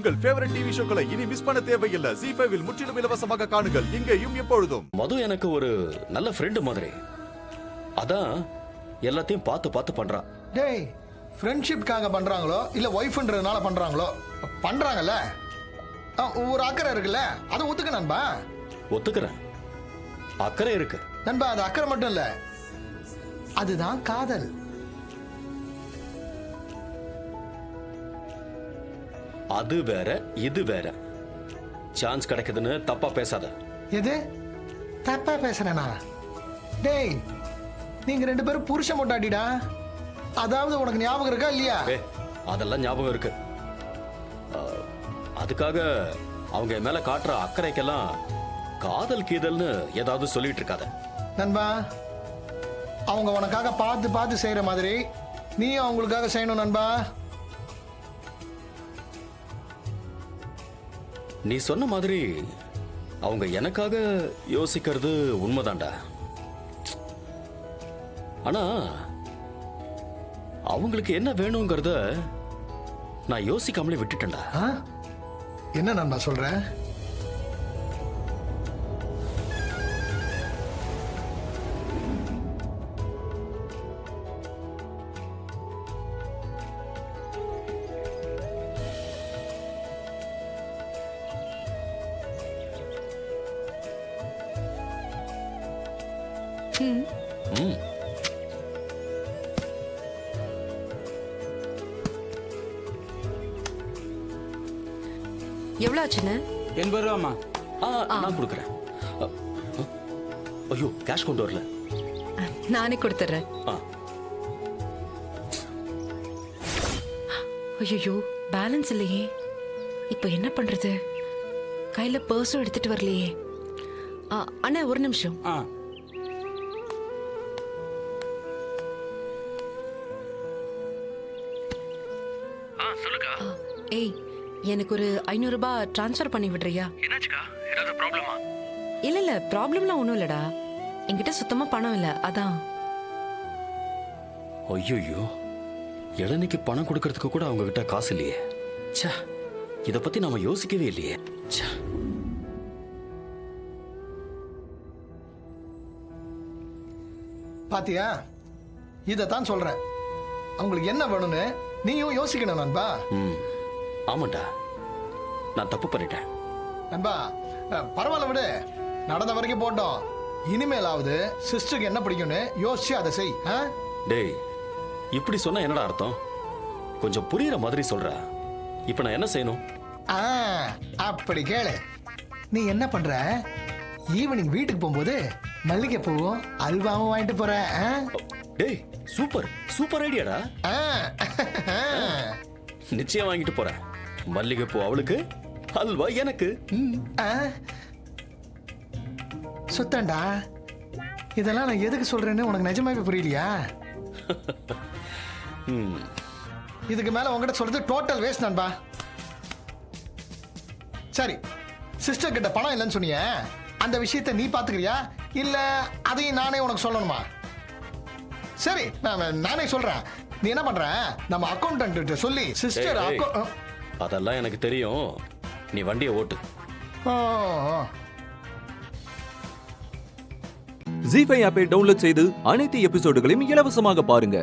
உங்கள் favourite TV ஷோக்களை இனி miss பண்ண தேவையில்லை. ZEE5 இல் முற்றிலும் இலவசமாக காணுங்கள், இங்கேயும் எப்பொழுதும். மது எனக்கு ஒரு நல்ல ஃப்ரெண்டு மாதிரி. அதான் எல்லாத்தையும் பார்த்து பார்த்து பண்றா. டேய், ஃப்ரெண்ட்ஷிப்காக பண்றாங்களோ இல்ல ஒய்ஃப்ன்றதுனால பண்றாங்களோ, பண்றாங்கல்ல, ஒரு அக்கறை இருக்குல்ல, அதை ஒத்துக்க நண்பா. ஒத்துக்கிறேன், அக்கறை இருக்கு நண்பா. அது அக்கறை மட்டும் இல்ல, அதுதான் காதல். அது வேற இது வேற. சான்ஸ் கிடைக்குதுன்னு தப்பா பேசாத. எது தப்பா பேசுறேனா? டேய், நீங்க ரெண்டு பேரும் புருஷ மொட்டாடிடா. அதாவது உனக்கு ஞாபகம் இருக்கா இல்லையா? அதெல்லாம் ஞாபகம் இருக்கு. அதுக்காக அவங்க மேல காட்டுற அக்கறைக்கெல்லாம் காதல் கீதல்னு ஏதாவது சொல்லிட்டு இருக்காத நண்பா. அவங்க உனக்காக பார்த்து பார்த்து செய்யற மாதிரி நீயும் அவங்களுக்காக செய்யணும் நண்பா. நீ சொன்ன மாதிரி அவங்க எனக்காக யோசிக்கிறது உண்மைதான்டா. ஆனா அவங்களுக்கு என்ன வேணுங்கிறத நான் யோசிக்காமலே விட்டுட்டேன்டா. என்ன நண்பா சொல்ற? எவ்வளவு ஆச்சுன்னு? 80 ரூபாமா. நான் கொடுக்குறேன். ஐயோ, கேஷ் கொண்டு வரல. நானே கொடுத்துறேன். ஐயோ, பேலன்ஸ் இல்லையே. இப்ப என்ன பண்றது? கையில பர்ஸும் எடுத்துட்டு வரலையே. அண்ணா ஒரு நிமிஷம். ஏய், எனக்கு ஒரு 500 ரூபாய் டிரான்ஸ்ஃபர் பண்ணி விடுறியா? என்னாச்சுக்கா? ஏதாவது ப்ராப்ளமா? இல்ல ப்ராப்ளம்லாம் ஒண்ணும் இல்லடா. என்கிட்ட சுத்தமா பணம் இல்ல, அதான். ஐயோ, இளநிக்கு பணம் கொடுக்கறதுக்கு கூட அவங்க கிட்ட காசு இல்லையே. ச்சே, இத பத்தி நாம யோசிக்கவே இல்லையே. ச்சே. பாத்தியா, இதத்தான் சொல்றேன். அவங்களுக்கு என்ன வேணும்னு நீயும் யோசிக்கணும் நண்பா. ஆமாண்டா, நான் தப்பு பண்ணிட்டேன் நண்பா. பரவாயில்ல விடு, நடந்த வரைக்கும் போட்டோம். இனிமேலாவது சிஸ்டருக்கு என்ன பிடிக்கும்னு யோசிச்சு அதை செய். டேய், இப்படி சொன்னா என்னடா அர்த்தம்? கொஞ்சம் புரியுற மாதிரி சொல்ற. இப்ப நான் என்ன செய்யணும்? அப்படி கேளு. நீ என்ன பண்ற? ஈவினிங் வீட்டுக்கு போகும்போது மல்லிகை பூவும் அல்வாவும் வாங்கிட்டு போற. டேய், சூப்பர் சூப்பர் ஐடியாடா. நிச்சயம் வாங்கிட்டு போறேன். மல்லிகை பூ அவளுக்கு, அல்வா எனக்கு. சுத்தண்டா. இதெல்லாம் நான் எதுக்கு சொல்றேன்னு உனக்கு நிஜமாவே புரியலையா? இதுக்கு மேல உங்ககிட்ட சொல்றது டோட்டல் வேஸ்ட் நண்பா. சரி, சிஸ்டர் கிட்ட பணம் இல்லைன்னு சொன்னீங்க, அந்த விஷயத்தை நீ பாத்துக்கிறியா இல்ல அதையும் நானே உனக்கு சொல்லணுமா? சரி, நானே சொல்றேன். நீ என்ன பண்ற? நம்ம அக்கௌண்டன்ட் சொல்லி சிஸ்டர் அதெல்லாம் எனக்கு தெரியும். நீ வண்டியை ஓட்டு. ZEE5 ஆப்பை டவுன்லோட் செய்து அனைத்து எபிசோடுகளையும் இலவசமாக பாருங்க.